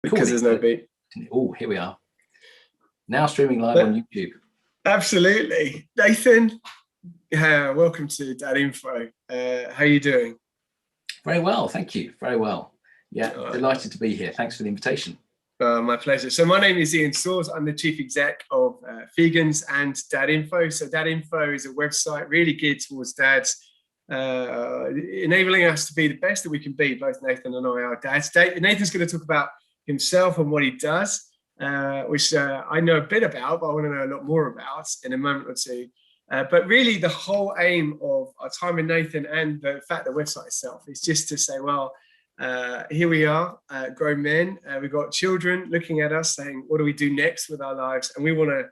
Because there's no beat. Oh, here we are. Now streaming live on YouTube. Absolutely. Nathan, welcome to Dad.info. How are you doing? Very well, thank you. Very well. Yeah, delighted to be here. Thanks for the invitation. My pleasure. So my name is Soars. I'm the chief exec of Vegans and Dad.info. So Dad.info is a website really geared towards dads, enabling us to be the best that we can be. Both Nathan and I are dads. Nathan's going to talk about himself and what he does, which I know a bit about, but I want to know a lot more about in a moment or two. But really the whole aim of our time with Nathan and the fact the website itself is just to say, well, here we are, grown men, we've got children looking at us saying, what do we do next with our lives? And we want to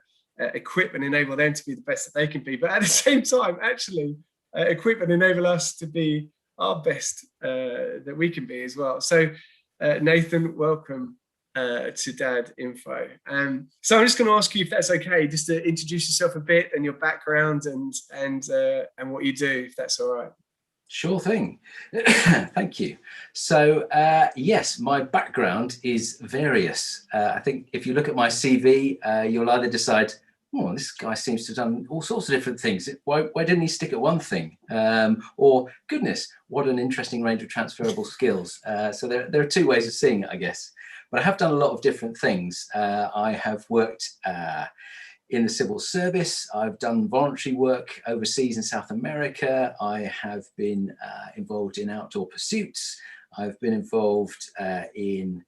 equip and enable them to be the best that they can be. But at the same time, actually equip and enable us to be our best that we can be as well. So Nathan, welcome to Dad.info. So I'm just going to ask you if that's okay, just to introduce yourself a bit and your background and what you do, if that's all right. Sure thing. Thank you. So yes, my background is various. I think if you look at my CV, you'll either decide, oh, this guy seems to have done all sorts of different things. Why didn't he stick at one thing? Or, goodness, what an interesting range of transferable skills. So there are two ways of seeing it, I guess. But I have done a lot of different things. I have worked in the civil service. I've done voluntary work overseas in South America. I have been involved in outdoor pursuits. I've been involved in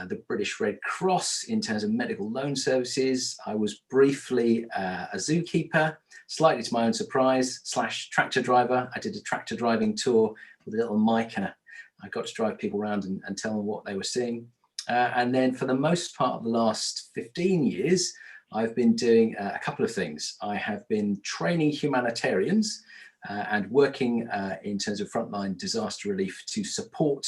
the British Red Cross in terms of medical loan services. I was briefly a zookeeper, slightly to my own surprise, / tractor driver. I did a tractor driving tour with a little mic and I got to drive people around and tell them what they were seeing. And then for the most part of the last 15 years, I've been doing a couple of things. I have been training humanitarians and working in terms of frontline disaster relief to support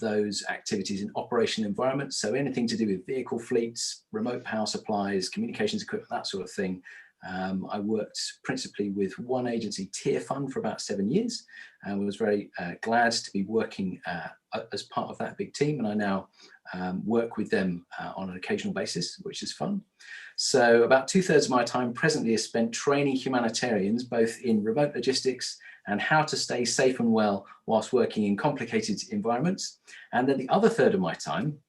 those activities in operational environments. So anything to do with vehicle fleets, remote power supplies, communications equipment, that sort of thing. I worked principally with one agency, Tier Fund, for about 7 years, and was very glad to be working as part of that big team. And I now work with them on an occasional basis, which is fun. So about 2/3 of my time presently is spent training humanitarians, both in remote logistics and how to stay safe and well whilst working in complicated environments. And then the other third of my time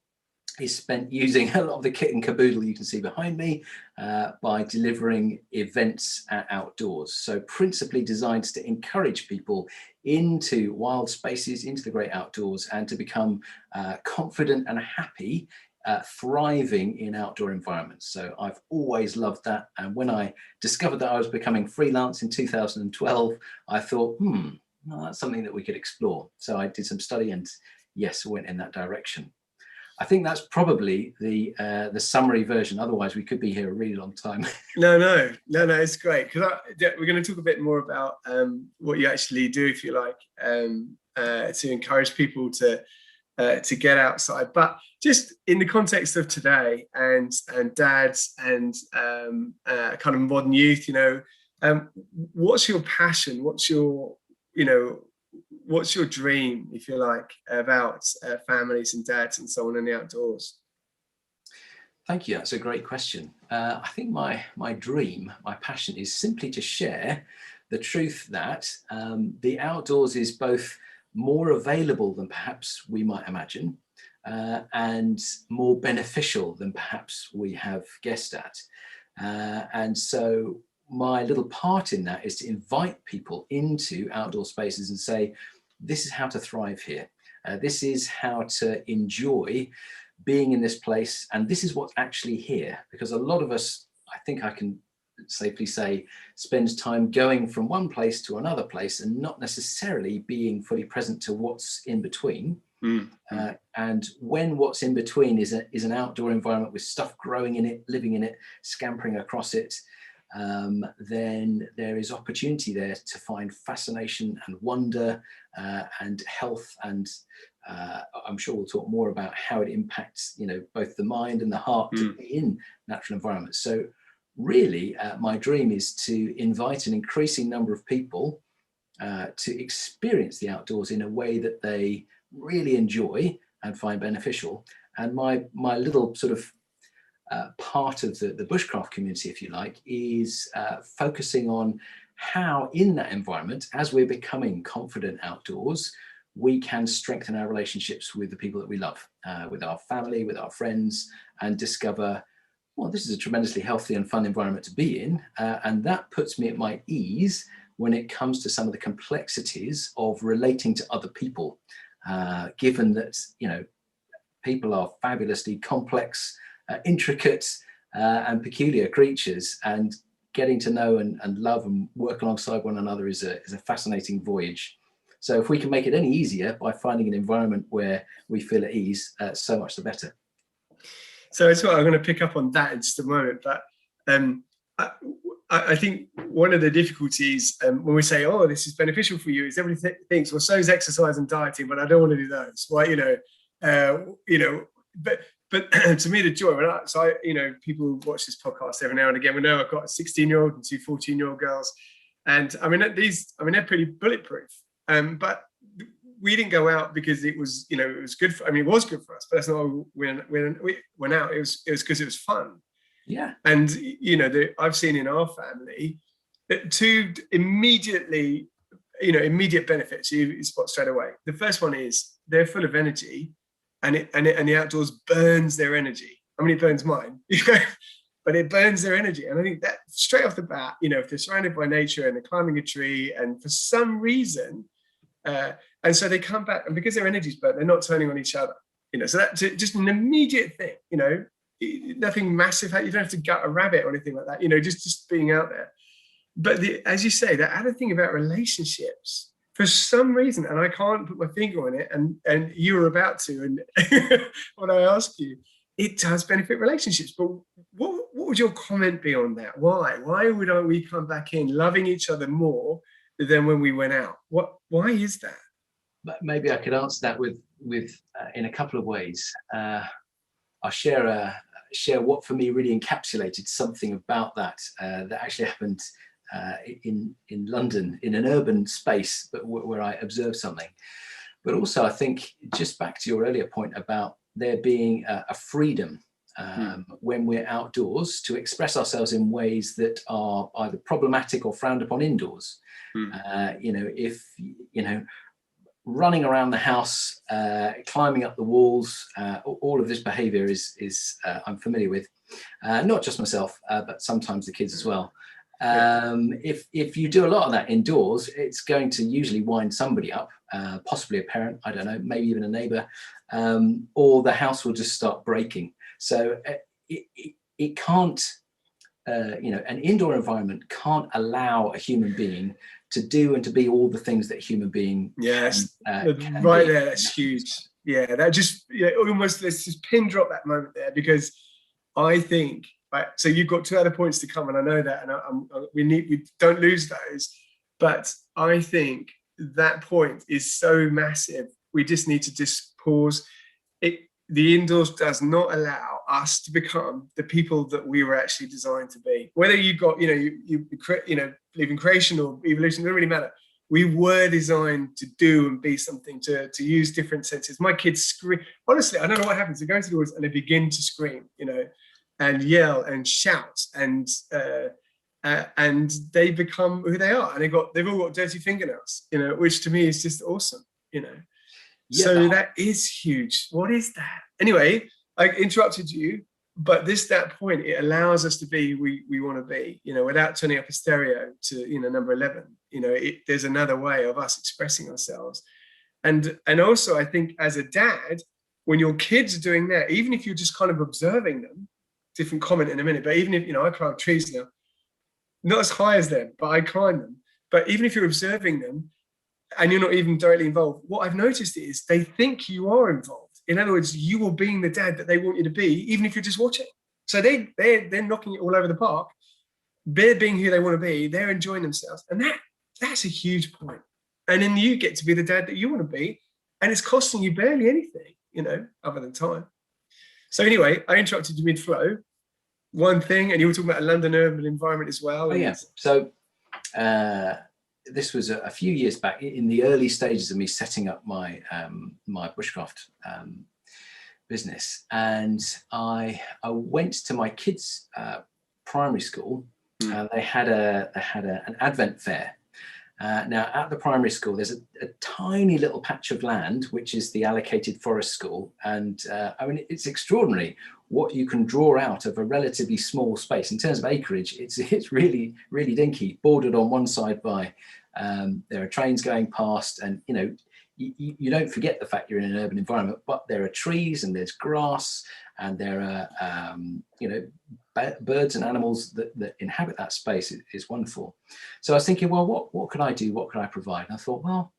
is spent using a lot of the kit and caboodle you can see behind me by delivering events outdoors. So principally designed to encourage people into wild spaces, into the great outdoors, and to become confident and happy, thriving in outdoor environments. So I've always loved that. And when I discovered that I was becoming freelance in 2012, I thought, well, that's something that we could explore. So I did some study and yes, went in that direction. I think that's probably the summary version. Otherwise, we could be here a really long time. No, it's great, because we're going to talk a bit more about what you actually do, if you like, to encourage people to get outside. But just in the context of today and dads and kind of modern youth, what's your passion? What's your dream, if you like, about families and dads and so on in the outdoors? Thank you. That's a great question. I think my dream, my passion is simply to share the truth that the outdoors is both more available than perhaps we might imagine and more beneficial than perhaps we have guessed at. And so my little part in that is to invite people into outdoor spaces and say, this is how to thrive here. This is how to enjoy being in this place. And this is what's actually here. Because a lot of us, I think I can safely say, spends time going from one place to another place and not necessarily being fully present to what's in between. And when what's in between is an outdoor environment with stuff growing in it, living in it, scampering across it, then there is opportunity there to find fascination and wonder and health. And I'm sure we'll talk more about how it impacts, both the mind and the heart to be in natural environments. So really, my dream is to invite an increasing number of people to experience the outdoors in a way that they really enjoy, and find beneficial. And my little sort of part of the bushcraft community, if you like, is focusing on how in that environment, as we're becoming confident outdoors, we can strengthen our relationships with the people that we love, with our family, with our friends, and discover, well, this is a tremendously healthy and fun environment to be in. And that puts me at my ease when it comes to some of the complexities of relating to other people, given that, people are fabulously complex, intricate, and peculiar creatures, and getting to know and love and work alongside one another is a fascinating voyage. So if we can make it any easier by finding an environment where we feel at ease, so much the better. So it's what I'm going to pick up on that in just a moment. But I think one of the difficulties when we say, "Oh, this is beneficial for you," is everybody thinks, "Well, so is exercise and dieting," but I don't want to do those. Well, but to me, the joy. People watch this podcast every now and again. We know I've got a 16-year-old and two 14-year-old girls, and they're pretty bulletproof. But we didn't go out because it was, it was good. It was good for us, but that's not when we went out. It was because it was fun. Yeah. And I've seen in our family that two immediate benefits you spot straight away. The first one is they're full of energy, and the outdoors burns their energy. It burns mine, but it burns their energy. And I think that straight off the bat, if they're surrounded by nature and they're climbing a tree, and for some reason, and so they come back, and because their energy's burnt, they're not turning on each other. So that's just an immediate thing. Nothing massive. You don't have to gut a rabbit or anything like that. Just being out there. But as you say, that other thing about relationships, for some reason, and I can't put my finger on it, and you were about to, and when I ask you, it does benefit relationships. But what would your comment be on that? Why would we come back in loving each other more than when we went out? Why is that? But maybe I could answer that with in a couple of ways. I'll share what for me really encapsulated something about that actually happened in London, in an urban space, but where I observed something. But also, I think, just back to your earlier point about there being a freedom when we're outdoors to express ourselves in ways that are either problematic or frowned upon indoors. If running around the house, climbing up the walls, all of this behavior is I'm familiar with, not just myself, but sometimes the kids as well. If you do a lot of that indoors, it's going to usually wind somebody up, possibly a parent, I don't know, maybe even a neighbor, or the house will just start breaking. So it can't, an indoor environment can't allow a human being to do and to be all the things that a human being can right be. there, that's huge. Yeah, that just almost, let's just pin drop that moment there, because I think, right, so you've got two other points to come, and I know that, and we don't lose those, but I think that point is so massive. We just need to just pause. The indoors does not allow us to become the people that we were actually designed to be. Whether you've got, you believe in creation or evolution, it doesn't really matter. We were designed to do and be something, to use different senses. My kids scream. Honestly, I don't know what happens. They go into the woods and they begin to scream, and yell and shout, and they become who they are. And they've all got dirty fingernails, which to me is just awesome, Yeah. So that is huge. What is that? Anyway, I interrupted you, but that point, it allows us to be who we want to be, without turning up a stereo to, number 11. There's another way of us expressing ourselves. And also, I think as a dad, when your kids are doing that, even if you're just kind of observing them, different comment in a minute, but even if, I climb trees now, not as high as them, but I climb them. But even if you're observing them, and you're not even directly involved, what I've noticed is they think you are involved. In other words, you are being the dad that they want you to be, even if you're just watching. So they're knocking it all over the park. They're being who they want to be. They're enjoying themselves. And that's a huge point. And then you get to be the dad that you want to be. And it's costing you barely anything, other than time. So anyway, I interrupted you mid-flow. One thing, and you were talking about a London urban environment as well. Oh, yeah. So this was a few years back, in the early stages of me setting up my my bushcraft business, and I went to my kids' primary school. They had an Advent fair. Now, at the primary school, there's a tiny little patch of land, which is the allocated forest school. And I mean, it's extraordinary what you can draw out of a relatively small space. In terms of acreage, it's really, really dinky, bordered on one side by, there are trains going past, and, you know, you don't forget the fact you're in an urban environment, but there are trees and there's grass and there are, you know, birds and animals that inhabit that space. Is wonderful. So I was thinking, well, what can I do? What can I provide? And I thought, well,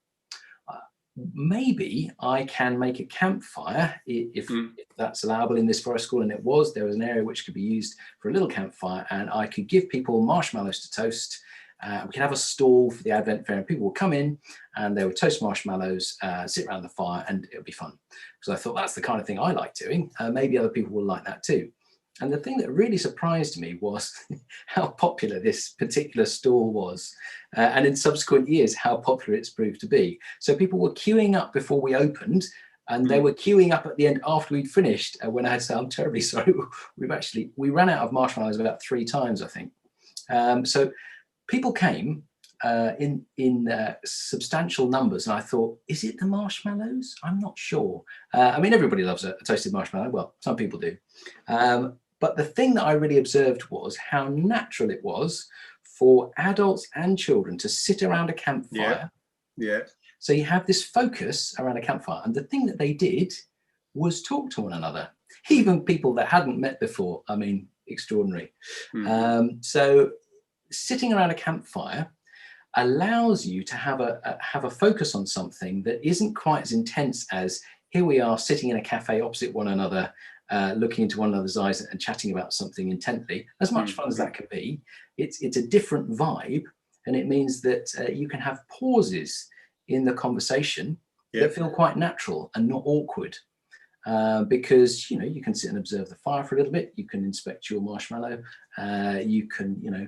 maybe I can make a campfire if that's allowable in this forest school. And there was an area which could be used for a little campfire, and I could give people marshmallows to toast. We could have a stall for the Advent fair, and people would come in and they would toast marshmallows, sit around the fire, and it would be fun. So I thought, that's the kind of thing I like doing. Maybe other people will like that too. And the thing that really surprised me was how popular this particular stall was. And in subsequent years, how popular it's proved to be. So people were queuing up before we opened, and they were queuing up at the end after we'd finished, when I had to say, I'm terribly sorry. We ran out of marshmallows about 3 times, I think. So people came in substantial numbers, and I thought, is it the marshmallows? I'm not sure. I mean, everybody loves a toasted marshmallow. Well, some people do. But the thing that I really observed was how natural it was for adults and children to sit around a campfire. Yeah. So you have this focus around a campfire, and the thing that they did was talk to one another, even people that hadn't met before. I mean, extraordinary. So sitting around a campfire allows you to have a focus on something that isn't quite as intense as, here we are sitting in a cafe opposite one another, looking into one another's eyes and chatting about something intently. As much fun as that can be, it's a different vibe, and it means that you can have pauses in the conversation that feel quite natural and not awkward. Because, you know, you can sit and observe the fire for a little bit, you can inspect your marshmallow, you can, you know,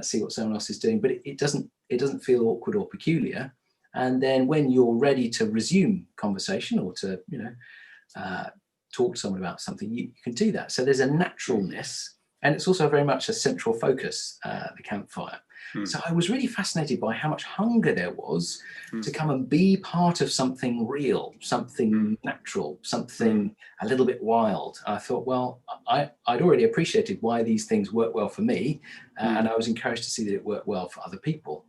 see what someone else is doing, but it doesn't feel awkward or peculiar. And then when you're ready to resume conversation, or to, you know, talk to someone about something, you can do that. So there's a naturalness, and it's also very much a central focus, the campfire. So I was really fascinated by how much hunger there was to come and be part of something real, something natural, something a little bit wild. I thought, well, I'd already appreciated why these things work well for me, and I was encouraged to see that it worked well for other people.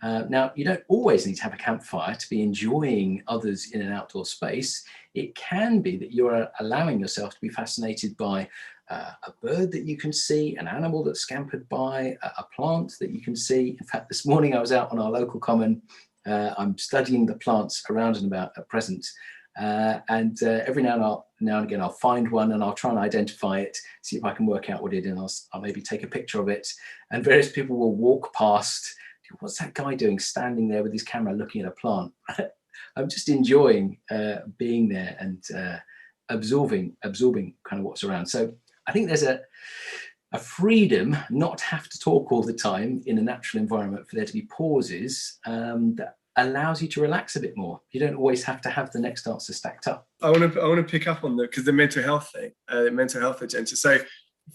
Now, you don't always need to have a campfire to be enjoying others in an outdoor space. It can be that you're allowing yourself to be fascinated by a bird that you can see, an animal that scampered by, a plant that you can see. In fact, this morning I was out on our local common. I'm studying the plants around and about at present. And every now and again, I'll find one and I'll try and identify it, see if I can work out what it is, and I'll maybe take a picture of it. And various people will walk past. What's that guy doing standing there with his camera looking at a plant? I'm just enjoying being there and absorbing kind of what's around. So I think there's a freedom not to have to talk all the time in a natural environment, for there to be pauses that allows you to relax a bit more. You don't always have to have the next answer stacked up. I want to pick up on the mental health thing, the mental health agenda. So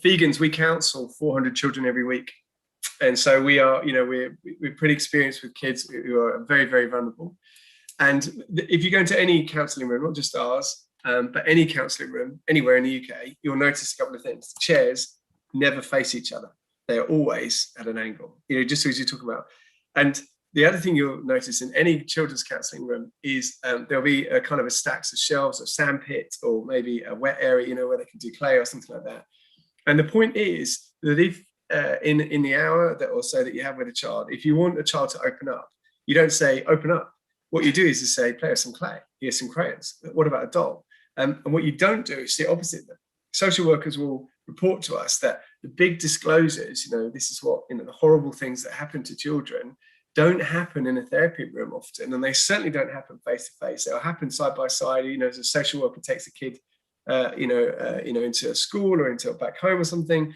vegans, we counsel 400 children every week. And so we are, you know, we're pretty experienced with kids who are very, very vulnerable. And if you go into any counselling room, not just ours, but any counselling room anywhere in the UK, you'll notice a couple of things. The chairs never face each other. They're always at an angle, you know, just as you talk about. And the other thing you'll notice in any children's counselling room is there'll be a kind of a stacks of shelves, or sand pit, or maybe a wet area, you know, where they can do clay or something like that. And the point is that if in the hour that or so that you have with a child, if you want a child to open up, you don't say open up. What you do is to say, play with some clay, here's some crayons. What about a doll? And what you don't do is the opposite. Social workers will report to us that the big disclosures, you know, this is what, you know, the horrible things that happen to children don't happen in a therapy room often, and they certainly don't happen face to face. They'll happen side by side. You know, as a social worker takes a kid, into a school or into back home or something,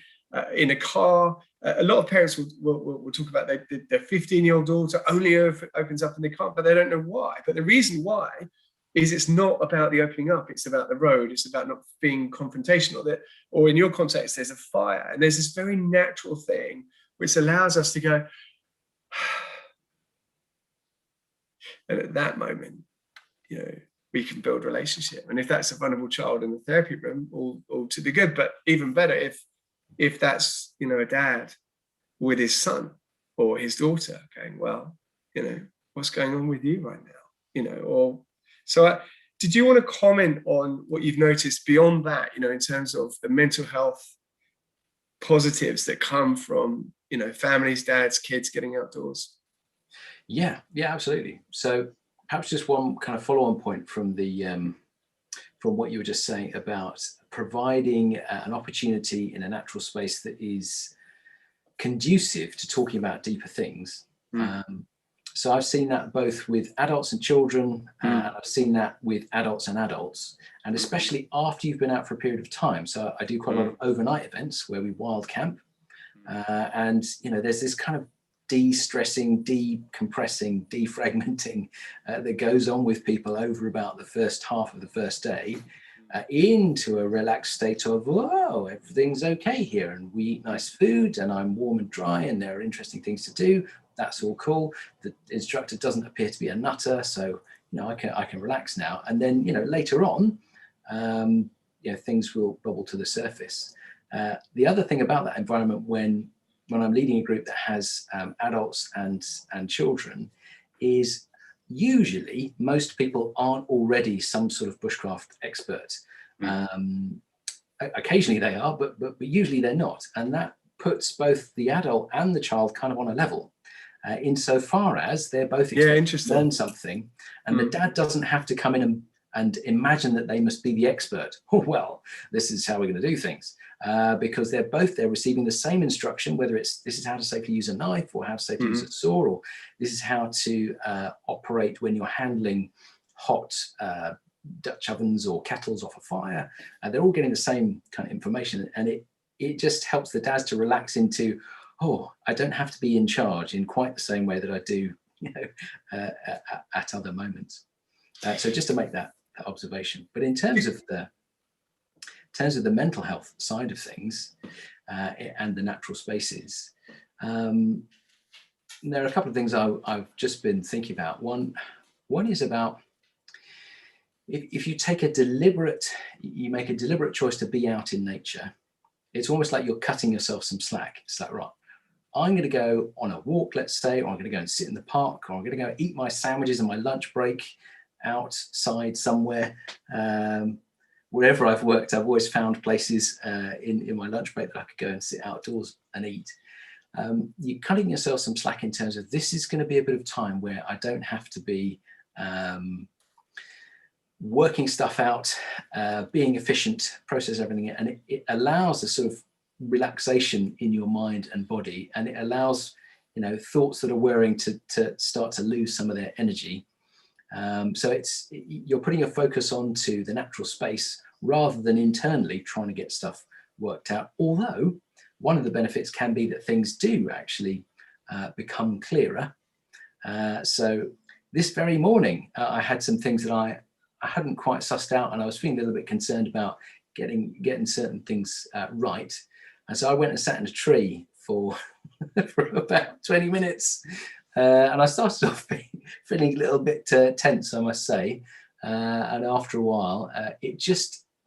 in a car. A lot of parents will talk about their 15-year-old daughter only opens up and they can't, but they don't know why. But the reason why is it's not about the opening up, it's about the road, it's about not being confrontational. That, or in your context, there's a fire, and there's this very natural thing which allows us to go, and at that moment, you know, we can build relationship. And if that's a vulnerable child in the therapy room, all to the good. But even better if that's, you know, a dad with his son or his daughter going, well, you know, what's going on with you right now? You know, or so did you want to comment on what you've noticed beyond that, you know, in terms of the mental health positives that come from, you know, families, dads, kids getting outdoors? Yeah, absolutely. So perhaps just one kind of follow-on point from the from what you were just saying about providing an opportunity in a natural space that is conducive to talking about deeper things. So I've seen that both with adults and children, I've seen that with adults and adults, and especially after you've been out for a period of time. So I do quite a lot of overnight events where we wild camp, and you know, there's this kind of de-stressing, decompressing, defragmenting that goes on with people over about the first half of the first day, into a relaxed state of, whoa, everything's okay here, and we eat nice food, and I'm warm and dry, and there are interesting things to do. That's all cool. The instructor doesn't appear to be a nutter, so you know, I can relax now. And then, you know, later on, you know, things will bubble to the surface. The other thing about that environment, when I'm leading a group that has adults and children, is usually most people aren't already some sort of bushcraft expert. Occasionally they are, but usually they're not. And that puts both the adult and the child kind of on a level, insofar as they're both expected to learn something. And the dad doesn't have to come in and imagine that they must be the expert. Oh, well, this is how we're going to do things. Because they're receiving the same instruction, whether it's this is how to safely use a knife, or how to safely use a saw, or this is how to operate when you're handling hot Dutch ovens or kettles off a fire. They're all getting the same kind of information, and it just helps the dads to relax into, oh, I don't have to be in charge in quite the same way that I do, you know, at other moments. So just to make that observation. But in terms of the mental health side of things, and the natural spaces, there are a couple of things I've just been thinking about. One is about if you make a deliberate choice to be out in nature, it's almost like you're cutting yourself some slack. It's like, right, I'm going to go on a walk, let's say, or I'm going to go and sit in the park, or I'm going to go eat my sandwiches and my lunch break outside somewhere. Wherever I've worked, I've always found places in my lunch break that I could go and sit outdoors and eat. You're cutting yourself some slack in terms of, this is going to be a bit of time where I don't have to be working stuff out, being efficient, process everything, and it allows a sort of relaxation in your mind and body, and it allows, you know, thoughts that are worrying to start to lose some of their energy. So you're putting your focus onto the natural space rather than internally trying to get stuff worked out. Although one of the benefits can be that things do actually become clearer. So this very morning, I had some things that I hadn't quite sussed out, and I was feeling a little bit concerned about getting certain things right. And so I went and sat in a tree for about 20 minutes. And I started off feeling a little bit tense, I must say. And after a while,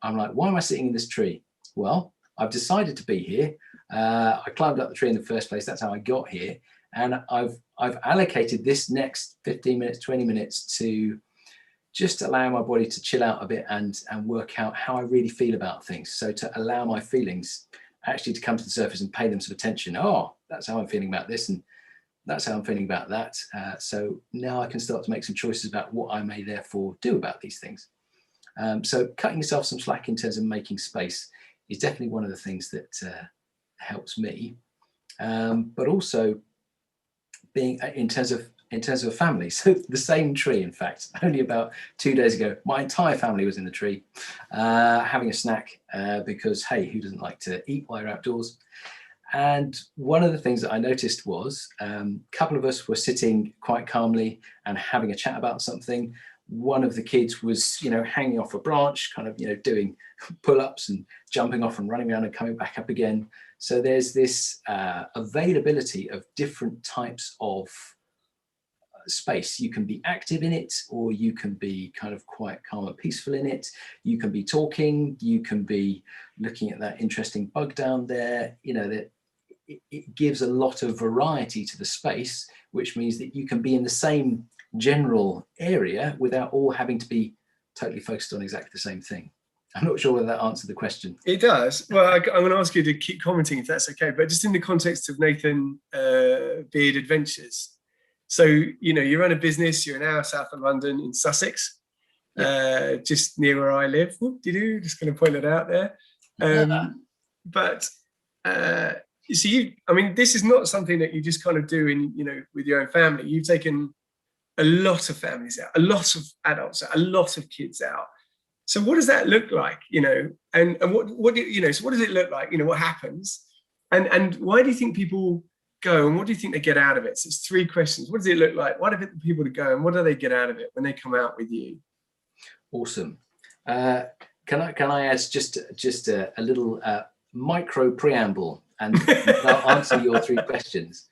I'm like, why am I sitting in this tree? Well, I've decided to be here. I climbed up the tree in the first place. That's how I got here. And I've allocated this next 15 minutes, 20 minutes to just allow my body to chill out a bit and work out how I really feel about things. So to allow my feelings actually to come to the surface and pay them some attention. Oh, that's how I'm feeling about this, and that's how I'm feeling about that. So now I can start to make some choices about what I may therefore do about these things. So cutting yourself some slack in terms of making space is definitely one of the things that helps me. But also being in terms of a family. So the same tree, in fact, only about 2 days ago, my entire family was in the tree having a snack because, hey, who doesn't like to eat while you're outdoors? And one of the things that I noticed was a couple of us were sitting quite calmly and having a chat about something. one of the kids was, hanging off a branch, kind of, doing pull-ups and jumping off and running around and coming back up again. So there's this availability of different types of space. You can be active in it, or you can be kind of quite calm and peaceful in it. You can be talking, you can be looking at that interesting bug down there. That it gives a lot of variety to the space, which means that you can be in the same general area without all having to be totally focused on exactly the same thing. I'm not sure whether that answered the question. It does. Well, I'm going to ask you to keep commenting if that's okay, but just in the context of Nathan Beard Adventures. So, you run a business, you're in our south of London in Sussex, just near where I live. Whoop-de-doo, just going to point it out there. But you see, this is not something that you just kind of do in, with your own family. You've taken a lot of families out, a lot of adults out, a lot of kids out. So what does that look like, and what so what does it look like, what happens, and why do you think people go, and what do you think they get out of it? So it's 3 questions. What does it look like? Why do people to go, and what do they get out of it when they come out with you? Awesome. Can I add just a little micro preamble, and I'll answer your 3 questions.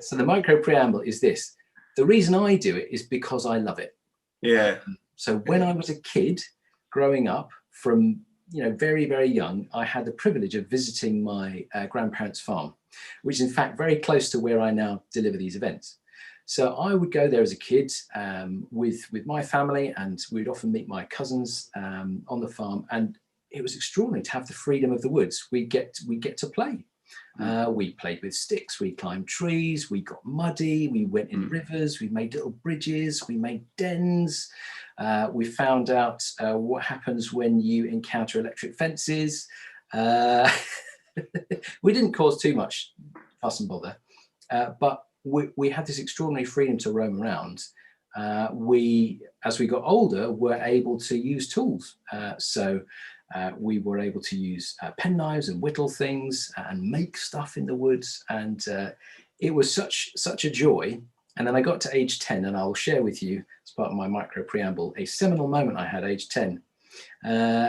So the micro preamble is this: the reason I do it is because I love it. Yeah. So when I was a kid growing up, from very, very young, I had the privilege of visiting my grandparents' farm, which is in fact very close to where I now deliver these events. So I would go there as a kid with my family, and we'd often meet my cousins on the farm, and it was extraordinary to have the freedom of the woods. We get to play. We played with sticks, we climbed trees, we got muddy, we went in rivers, we made little bridges, we made dens. We found out what happens when you encounter electric fences. We didn't cause too much fuss and bother, but we had this extraordinary freedom to roam around. As we got older, were able to use tools. We were able to use penknives and whittle things and make stuff in the woods, and it was such a joy. And then I got to age 10, and I will share with you, as part of my micro preamble, a seminal moment I had age 10.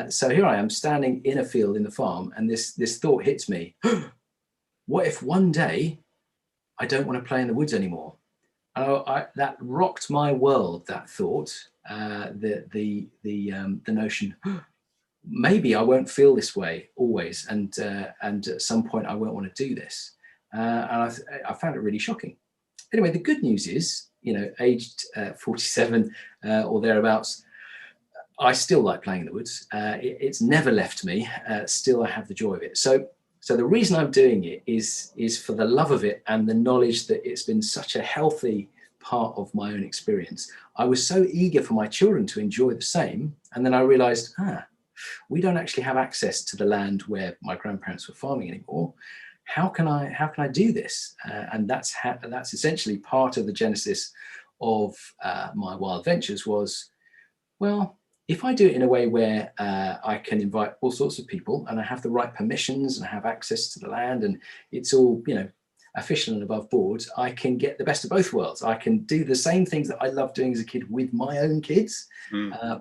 So here I am standing in a field in the farm, and this thought hits me: what if one day I don't want to play in the woods anymore? That rocked my world. That thought, the notion. Maybe I won't feel this way always, and at some point I won't want to do this. And I found it really shocking. Anyway, the good news is, aged 47 or thereabouts, I still like playing in the woods. It's never left me. Still, I have the joy of it. So the reason I'm doing it is for the love of it and the knowledge that it's been such a healthy part of my own experience. I was so eager for my children to enjoy the same, and then I realized, we don't actually have access to the land where my grandparents were farming anymore. How can I do this? And that's essentially part of the genesis of my wild ventures. Was, well, if I do it in a way where I can invite all sorts of people, and I have the right permissions, and I have access to the land, and it's all official and above board, I can get the best of both worlds. I can do the same things that I loved doing as a kid with my own kids,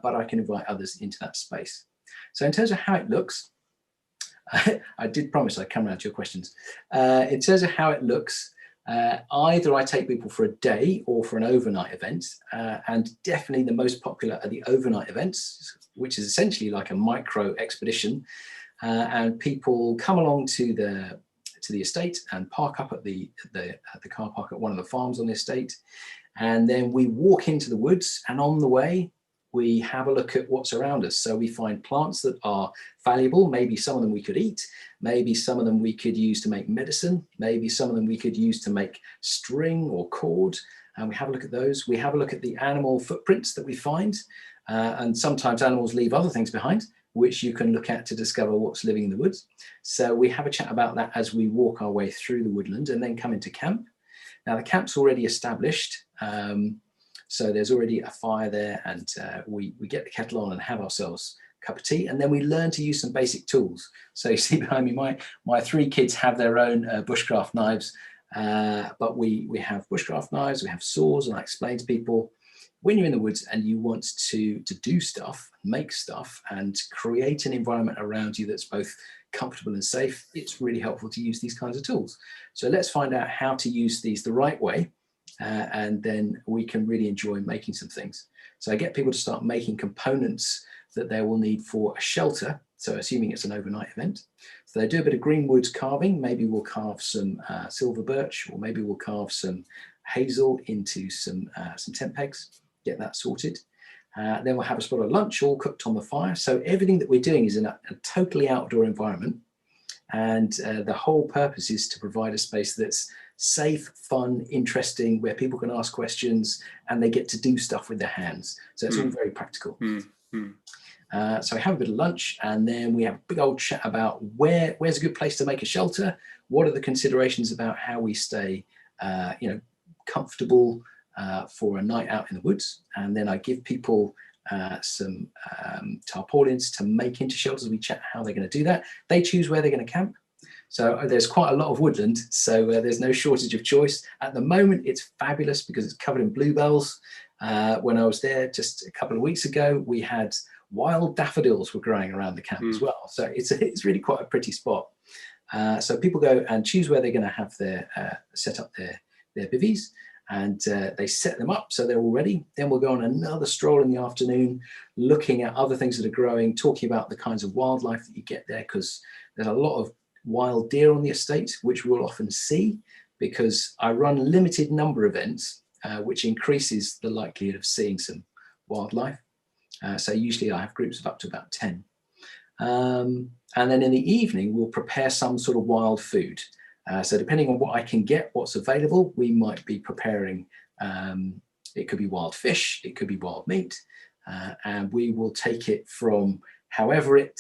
but I can invite others into that space. So in terms of how it looks, I did promise I'd come around to your questions. In terms of how it looks, either I take people for a day or for an overnight event, and definitely the most popular are the overnight events, which is essentially like a micro expedition, and people come along to the estate and park up at the car park at one of the farms on the estate, and then we walk into the woods, and on the way we have a look at what's around us. So we find plants that are valuable. Maybe some of them we could eat. Maybe some of them we could use to make medicine. Maybe some of them we could use to make string or cord. And we have a look at those. We have a look at the animal footprints that we find. And sometimes animals leave other things behind, which you can look at to discover what's living in the woods. So we have a chat about that as we walk our way through the woodland, and then come into camp. Now the camp's already established. So there's already a fire there, and we get the kettle on and have ourselves a cup of tea, and then we learn to use some basic tools. So you see behind me, my 3 kids have their own bushcraft knives, but we have bushcraft knives, we have saws, and I explain to people when you're in the woods and you want to do stuff, make stuff, and create an environment around you that's both comfortable and safe, it's really helpful to use these kinds of tools. So let's find out how to use these the right way, and then we can really enjoy making some things. So I get people to start making components that they will need for a shelter, so assuming it's an overnight event. So they do a bit of greenwood carving. Maybe we'll carve some silver birch, or maybe we'll carve some hazel into some tent pegs, get that sorted. Then we'll have a spot of lunch all cooked on the fire. So everything that we're doing is in a totally outdoor environment. And the whole purpose is to provide a space that's safe, fun, interesting, where people can ask questions and they get to do stuff with their hands. So it's all very practical. So we have a bit of lunch, and then we have a big old chat about where's a good place to make a shelter. What are the considerations about how we stay, comfortable for a night out in the woods? And then I give people some tarpaulins to make into shelters. We chat how they're going to do that. They choose where they're going to camp. So there's quite a lot of woodland, so there's no shortage of choice. At the moment, it's fabulous because it's covered in bluebells. When I was there just a couple of weeks ago, we had wild daffodils were growing around the camp as well. So it's really quite a pretty spot. So people go and choose where they're going to have their set up their bivvies, and they set them up so they're all ready. Then we'll go on another stroll in the afternoon, looking at other things that are growing, talking about the kinds of wildlife that you get there, because there's a lot of wild deer on the estate, which we'll often see, because I run limited number events, which increases the likelihood of seeing some wildlife. So usually I have groups of up to about 10. And then in the evening, we'll prepare some sort of wild food. So depending on what I can get, what's available, we might be preparing, it could be wild fish, it could be wild meat, and we will take it from however it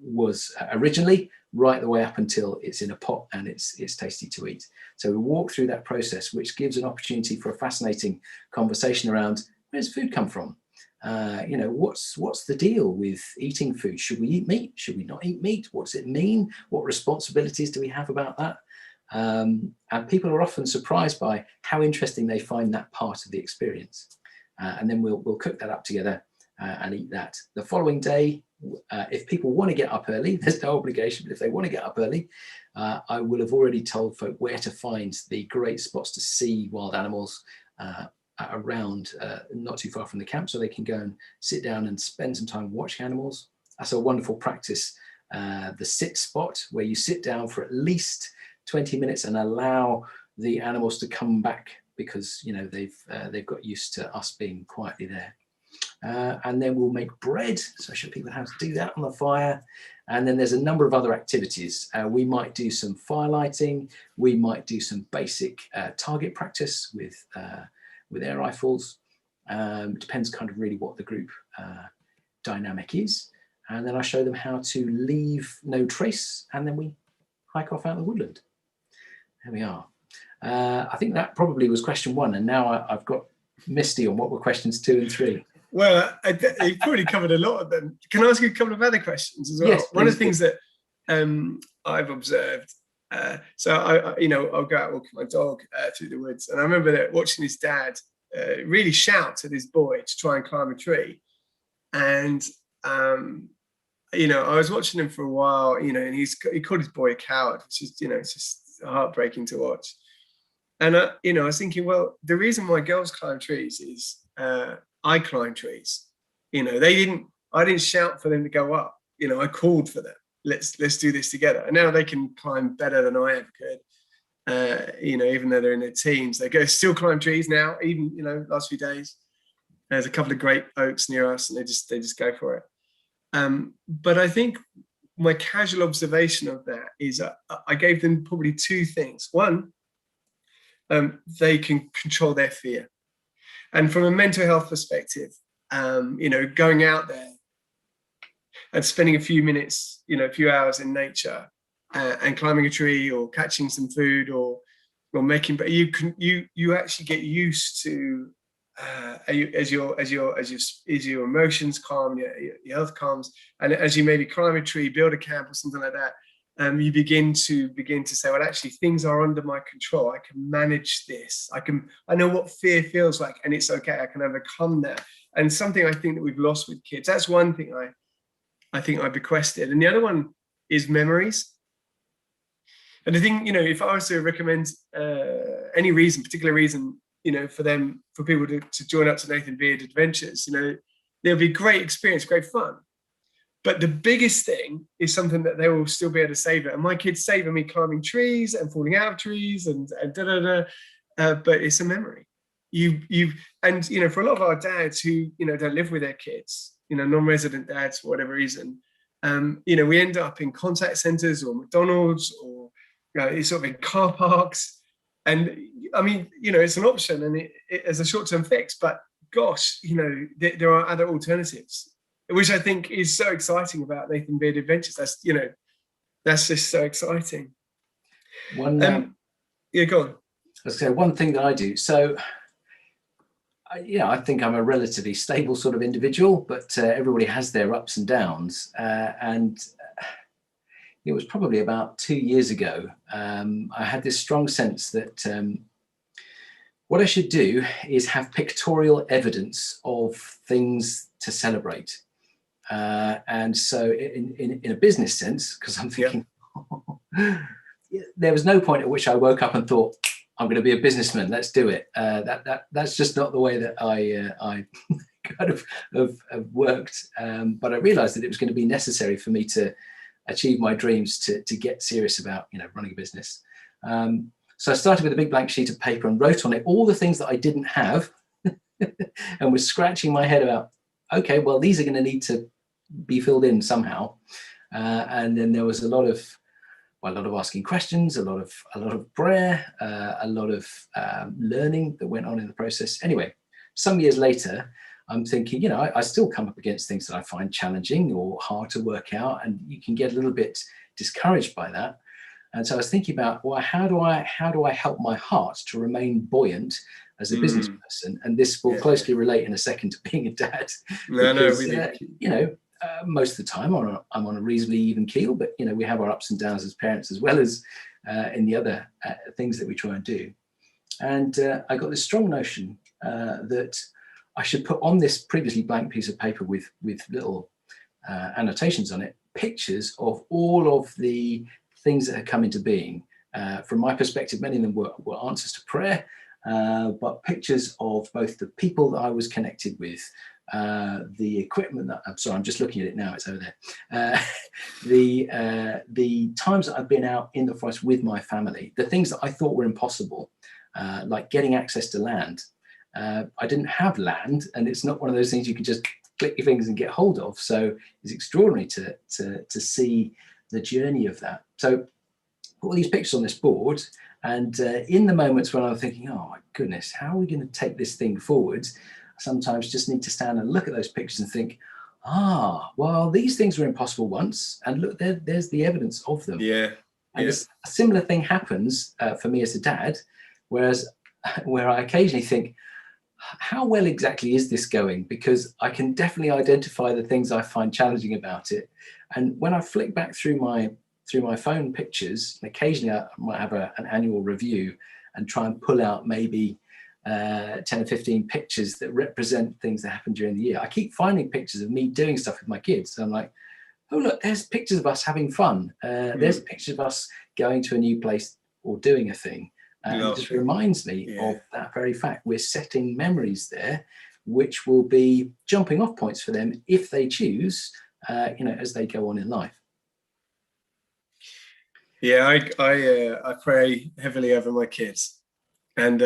was originally, right the way up until it's in a pot and it's tasty to eat. So we walk through that process, which gives an opportunity for a fascinating conversation around, where's food come from? What's the deal with eating food? Should we eat meat? Should we not eat meat? What does it mean? What responsibilities do we have about that? And people are often surprised by how interesting they find that part of the experience. And then we'll cook that up together and eat that. The following day, if people want to get up early, there's no obligation, but if they want to get up early, I will have already told folk where to find the great spots to see wild animals around, not too far from the camp, so they can go and sit down and spend some time watching animals. That's a wonderful practice, the sit spot, where you sit down for at least 20 minutes and allow the animals to come back, because they've got used to us being quietly there. And then we'll make bread, so I show people how to do that on the fire. And then there's a number of other activities. We might do some fire lighting. We might do some basic target practice with air rifles. Depends kind of really what the group dynamic is. And then I show them how to leave no trace, and then we hike off out of the woodland. There we are. I think that probably was question 1, and now I've got misty on what were questions 2 and 3. Well, you've already covered a lot of them. Can I ask you a couple of other questions as well? Yes, one of the things that I've observed, so I'll go out walking my dog through the woods, and I remember that watching his dad really shout at his boy to try and climb a tree. And I was watching him for a while, and he called his boy a coward, which is, it's just heartbreaking to watch. And I was thinking, well, the reason why girls climb trees is I climb trees. I didn't shout for them to go up. I called for them. Let's do this together. And now they can climb better than I ever could. Even though they're in their teens, they still climb trees now. Even last few days, there's a couple of great oaks near us, and they just go for it. But I think my casual observation of that is I gave them probably 2 things. One, they can control their fear. And from a mental health perspective, going out there and spending a few minutes, a few hours in nature and climbing a tree or catching some food or making, but you actually get used to as your emotions calm, your health calms, and as you maybe climb a tree, build a camp or something like that, you begin to say, well, actually, things are under my control. I can manage this. I know what fear feels like, and it's okay. I can overcome that. And something I think that we've lost with kids. That's one thing I think I bequested. And the other one is memories. And I think, if I was to recommend any particular reason, for people to join up to Nathan Beard Adventures, there'll be great experience, great fun. But the biggest thing is something that they will still be able to savor. And my kids savor me climbing trees and falling out of trees and but it's a memory. For a lot of our dads who, don't live with their kids, non-resident dads for whatever reason, we end up in contact centers or McDonald's or sort of in car parks. And I mean, it's an option and it as a short-term fix, but gosh, there are other alternatives, which I think is so exciting about Nathan Beard Adventures. That's just so exciting. Yeah, go on. Let's say one thing that I do. So, I think I'm a relatively stable sort of individual, but everybody has their ups and downs. And it was probably about 2 years ago. I had this strong sense that what I should do is have pictorial evidence of things to celebrate. And so in a business sense, because I'm thinking, there was no point at which I woke up and thought, I'm going to be a businessman. Let's do it. That's just not the way that I kind of have worked. But I realized that it was going to be necessary for me to achieve my dreams to get serious about, running a business. So I started with a big blank sheet of paper and wrote on it all the things that I didn't have and was scratching my head about, okay, well, these are going to need to be filled in somehow. And then there was a lot of asking questions, a lot of prayer, a lot of learning that went on in the process. Anyway, some years later, I'm thinking, I still come up against things that I find challenging or hard to work out, and you can get a little bit discouraged by that. And so I was thinking about, well, how do I help my heart to remain buoyant as a business person? And this will closely relate in a second to being a dad. Most of the time I'm on a reasonably even keel, but we have our ups and downs as parents as well as in the other things that we try and do. And I got this strong notion that I should put on this previously blank piece of paper with little annotations on it, pictures of all of the things that had come into being. From my perspective, many of them were answers to prayer, but pictures of both the people that I was connected with, the equipment that I'm just looking at it now, it's over there. The times that I've been out in the forest with my family, the things that I thought were impossible, like getting access to land. I didn't have land, and it's not one of those things you can just click your fingers and get hold of. So it's extraordinary to see the journey of that. So put all these pictures on this board, and in the moments when I'm thinking, oh my goodness, how are we going to take this thing forward? Sometimes just need to stand and look at those pictures and think, well, these things were impossible once, and look, there's the evidence of them. Yeah. And a similar thing happens for me as a dad, where I occasionally think, how well exactly is this going? Because I can definitely identify the things I find challenging about it. And when I flick back through my phone pictures, and occasionally I might have an annual review and try and pull out maybe 10 or 15 pictures that represent things that happened during the year. I keep finding pictures of me doing stuff with my kids. So I'm like, oh, look, there's pictures of us having fun. There's pictures of us going to a new place or doing a thing. And it just reminds me of that very fact. We're setting memories there, which will be jumping off points for them if they choose, as they go on in life. Yeah, I pray heavily over my kids. And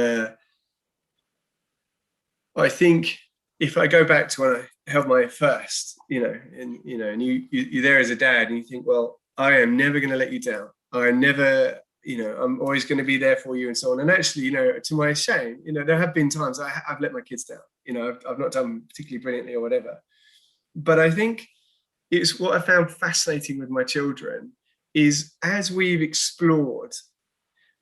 I think if I go back to when I held my first, and you're there as a dad and you think, well, I am never going to let you down. I never, I'm always going to be there for you and so on. And actually, to my shame, there have been times I've let my kids down. I've not done particularly brilliantly or whatever. But I think it's what I found fascinating with my children is as we've explored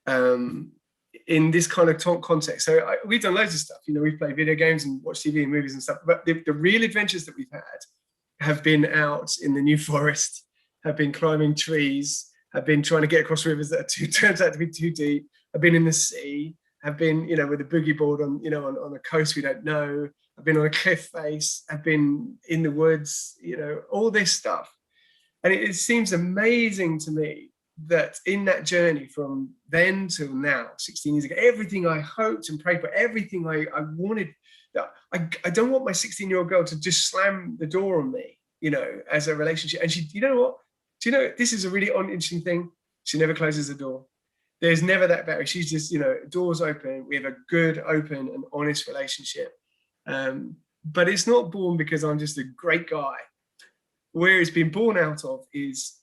in this kind of context. So we've done loads of stuff. We've played video games and watched TV and movies and stuff. But the real adventures that we've had have been out in the New Forest, have been climbing trees, I've been trying to get across rivers that are turns out to be too deep. I've been in the sea. I've been, with a boogie board on, on a coast we don't know. I've been on a cliff face. I've been in the woods, all this stuff. And it seems amazing to me that in that journey from then till now, 16 years ago, everything I hoped and prayed for, everything I wanted, I don't want my 16-year-old girl to just slam the door on me, as a relationship. And she, you know what? Do you know, this is a really interesting thing. She never closes the door. There's never that barrier. She's just, doors open. We have a good, open and honest relationship. But it's not born because I'm just a great guy. Where it's been born out of is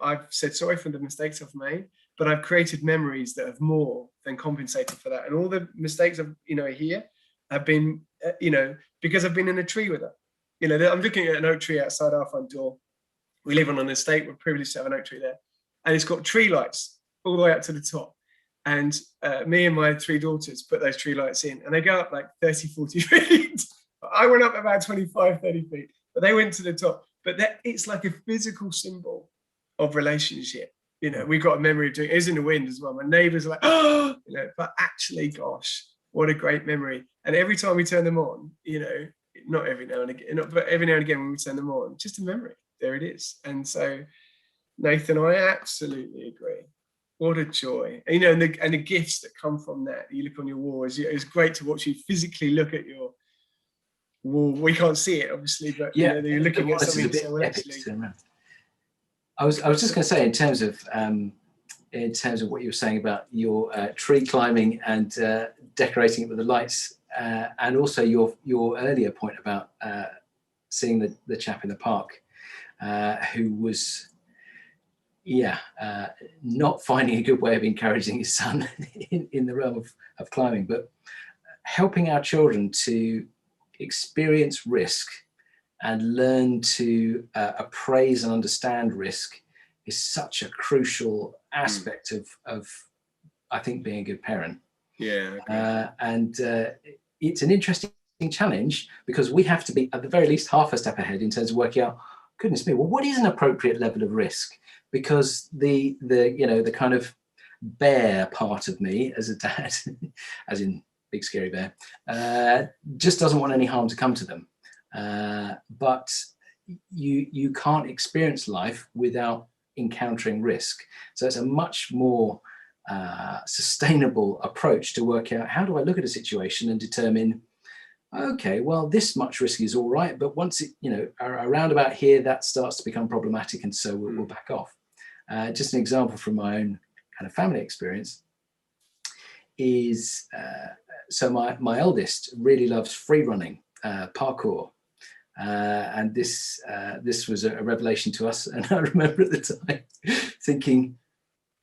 I've said sorry for the mistakes I've made, but I've created memories that have more than compensated for that. And all the mistakes I've, here have been, because I've been in a tree with her. I'm looking at an oak tree outside our front door. We live on an estate. We're privileged to have an oak tree there. And it's got tree lights all the way up to the top. And me and my 3 daughters put those tree lights in, and they go up like 30, 40 feet. I went up about 25, 30 feet, but they went to the top. But it's like a physical symbol of relationship. We've got a memory of doing it. It's in the wind as well. My neighbors are like, oh, but actually, gosh, what a great memory. And every time we turn them on, not every now and again, but every now and again when we turn them on, just a memory. There it is. And so, Nathan, I absolutely agree. What a joy. And, and the gifts that come from that. You look on your wall. It's great to watch you physically look at your wall. We can't see it, obviously, but you're looking at something. So actually, I was just going to say, in terms of what you were saying about your tree climbing and decorating it with the lights, and also your earlier point about seeing the chap in the park who was not finding a good way of encouraging his son in the realm of climbing, but helping our children to experience risk and learn to appraise and understand risk is such a crucial aspect of I think, being a good parent. Yeah. And it's an interesting challenge because we have to be at the very least half a step ahead in terms of working out, goodness me, well, what is an appropriate level of risk? Because the kind of bear part of me as a dad, as in big scary bear, just doesn't want any harm to come to them. But you can't experience life without encountering risk. So it's a much more sustainable approach to work out, how do I look at a situation and determine, okay, well, this much risk is all right, but once it, around about here, that starts to become problematic, and so we'll back off. Just an example from my own kind of family experience is, so my eldest really loves free running, parkour. And this was a revelation to us. And I remember at the time thinking,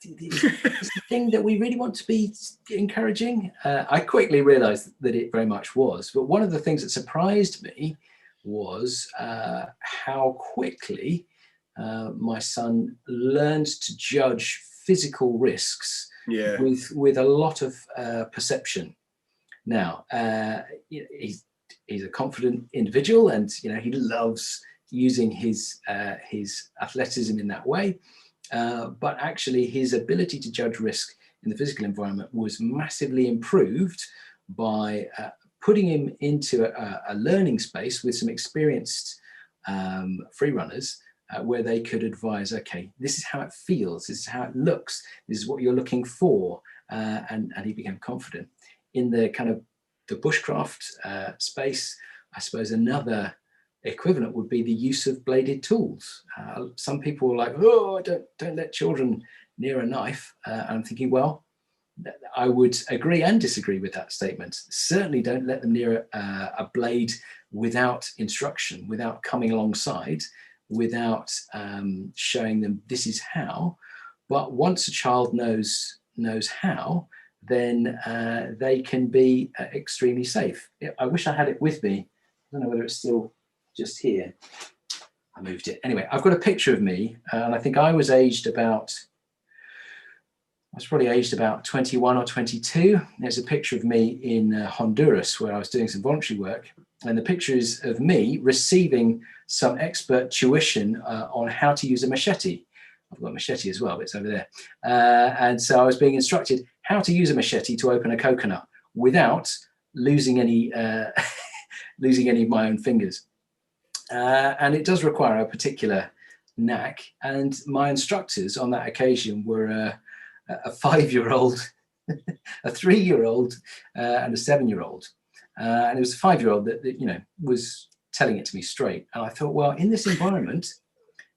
is this the thing that we really want to be encouraging? I quickly realized that it very much was. But one of the things that surprised me was how quickly my son learned to judge physical risks with a lot of perception. Now, he's a confident individual, and he loves using his athleticism in that way. But actually, his ability to judge risk in the physical environment was massively improved by putting him into a learning space with some experienced free runners, where they could advise, okay, this is how it feels, this is how it looks, this is what you're looking for, and he became confident. In the kind of the bushcraft space, I suppose another equivalent would be the use of bladed tools. Some people are like, oh, don't let children near a knife. I'm thinking, well, I would agree and disagree with that statement. Certainly don't let them near a blade without instruction, without coming alongside, without showing them this is how. But once a child knows how, then they can be extremely safe. I wish I had it with me. I don't know whether it's still just here. I moved it. Anyway, I've got a picture of me, and I think I was probably aged about 21 or 22. There's a picture of me in Honduras where I was doing some voluntary work. And the picture is of me receiving some expert tuition on how to use a machete. I've got a machete as well, but it's over there. And so I was being instructed how to use a machete to open a coconut without losing any losing any of my own fingers. And it does require a particular knack. And my instructors on that occasion were a 5-year-old, a 3-year-old, and a 7-year-old. And it was a 5-year-old that was telling it to me straight. And I thought, well, in this environment,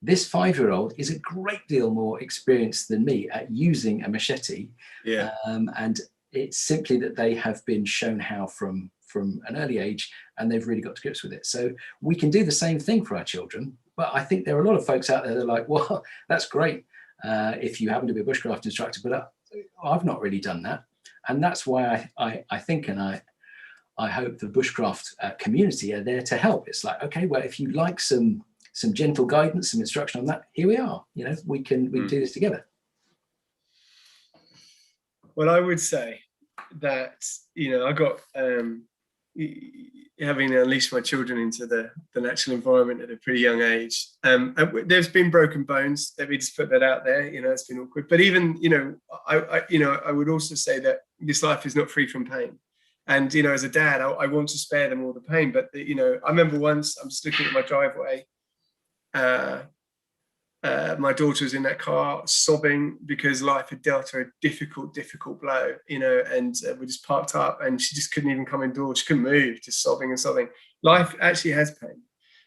this 5-year-old is a great deal more experienced than me at using a machete. Yeah. And it's simply that they have been shown how from an early age, and they've really got to grips with it. So we can do the same thing for our children. But I think there are a lot of folks out there that are like, well, that's great if you happen to be a bushcraft instructor, but I've not really done that. And that's why I think, and I hope the bushcraft community are there to help. It's like, okay, well, if you like some gentle guidance, some instruction on that, here we are. We can do this together. Well, I would say that, I got, having unleashed my children into the natural environment at a pretty young age, there's been broken bones. Let me just put that out there. It's been awkward. But even, I would also say that this life is not free from pain. And, as a dad, I want to spare them all the pain. But, I remember once I'm just looking at my driveway, my daughter was in that car sobbing because life had dealt her a difficult blow, and we just parked up and she just couldn't even come indoors. She couldn't move, just sobbing and sobbing. Life actually has pain.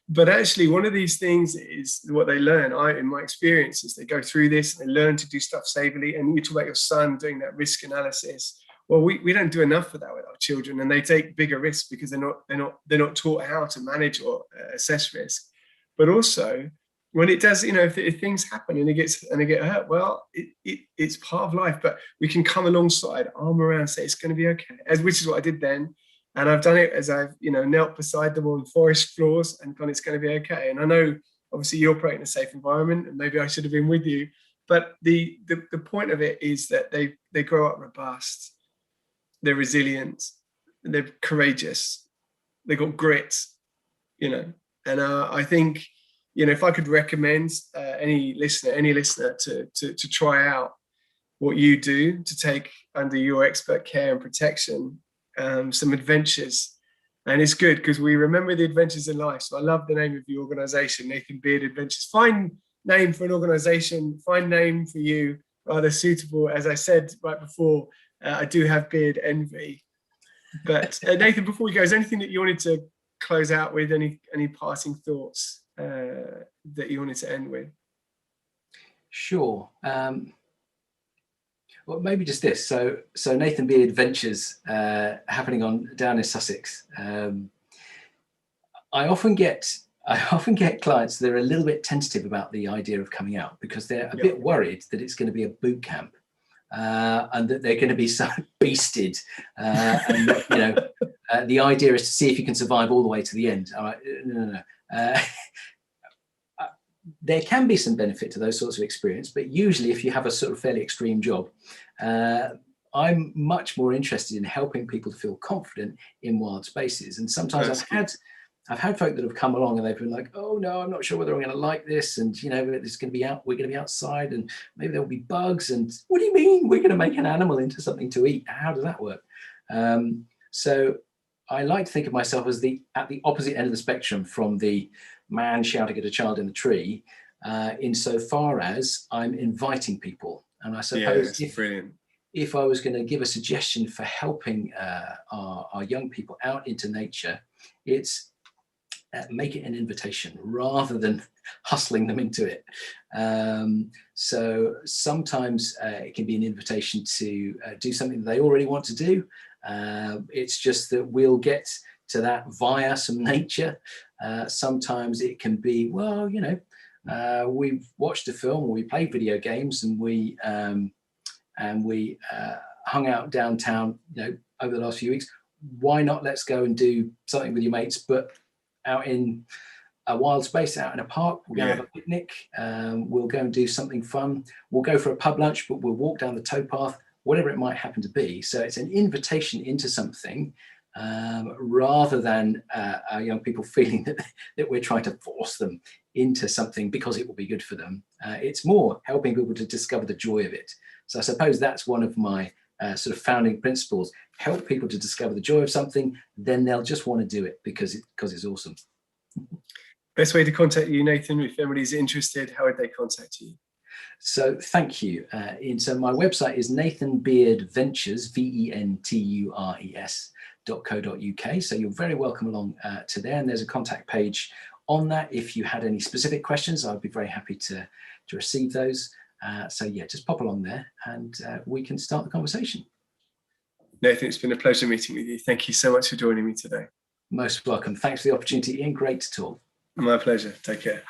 But actually, one of these things is what they learn. In my experience, is they go through this and they learn to do stuff savvily. And you talk about your son doing that risk analysis. Well, we don't do enough of that with our children, and they take bigger risks because they're not taught how to manage or assess risk. But also, when it does, if things happen and they get hurt, well, it's part of life. But we can come alongside, arm around, say it's going to be okay. Which is what I did then, and I've done it as I've knelt beside them on forest floors and gone, it's going to be okay. And I know, obviously, you operate in a safe environment, and maybe I should have been with you. But the point of it is that they grow up robust, they're resilient, they're courageous, they've got grit, And I think, if I could recommend any listener to try out what you do to take under your expert care and protection, some adventures. And it's good because we remember the adventures in life. So I love the name of your organization, Nathan Beard Adventures. Find name for an organization, find name for you, rather suitable. As I said right before, I do have beard envy. But Nathan, before we go, is there anything that you wanted to close out with? Any parting thoughts that you wanted to end with? Sure. Well, maybe just this. So Nathan Beard Adventures happening down in Sussex. I often get clients that are a little bit tentative about the idea of coming out because they're a bit worried that it's going to be a boot camp. And that they're going to be so beasted, and that, the idea is to see if you can survive all the way to the end. All right, no. There can be some benefit to those sorts of experience, but usually, if you have a sort of fairly extreme job, I'm much more interested in helping people to feel confident in wild spaces. And sometimes I've had folk that have come along and they've been like, oh no, I'm not sure whether I'm going to like this. And, we're going to be outside and maybe there'll be bugs. And what do you mean we're going to make an animal into something to eat? How does that work? So I like to think of myself as at the opposite end of the spectrum from the man shouting at a child in the tree, insofar as I'm inviting people. And I suppose if I was going to give a suggestion for helping our young people out into nature, it's make it an invitation rather than hustling them into it. So sometimes it can be an invitation to do something that they already want to do. It's just that we'll get to that via some nature. Sometimes it can be, we've watched a film or we played video games and we hung out downtown, over the last few weeks. Why not? Let's go and do something with your mates, but out in a wild space, out in a park. We'll go have a picnic. We'll go and do something fun. We'll go for a pub lunch, but we'll walk down the towpath, whatever it might happen to be. So it's an invitation into something, rather than our young people feeling that we're trying to force them into something because it will be good for them. It's more helping people to discover the joy of it. So I suppose that's one of my sort of founding principles. Help people to discover the joy of something, then they'll just want to do it because it's awesome. Best way to contact you, Nathan, if anybody's interested, how would they contact you? So thank you. Ian. So my website is nathanbeardventures, VENTURES.co.uk. So you're very welcome along to there. And there's a contact page on that. If you had any specific questions, I'd be very happy to receive those. So yeah, just pop along there and we can start the conversation. Nathan, it's been a pleasure meeting with you. Thank you so much for joining me today. Most welcome. Thanks for the opportunity, Ian. Great to talk. My pleasure. Take care.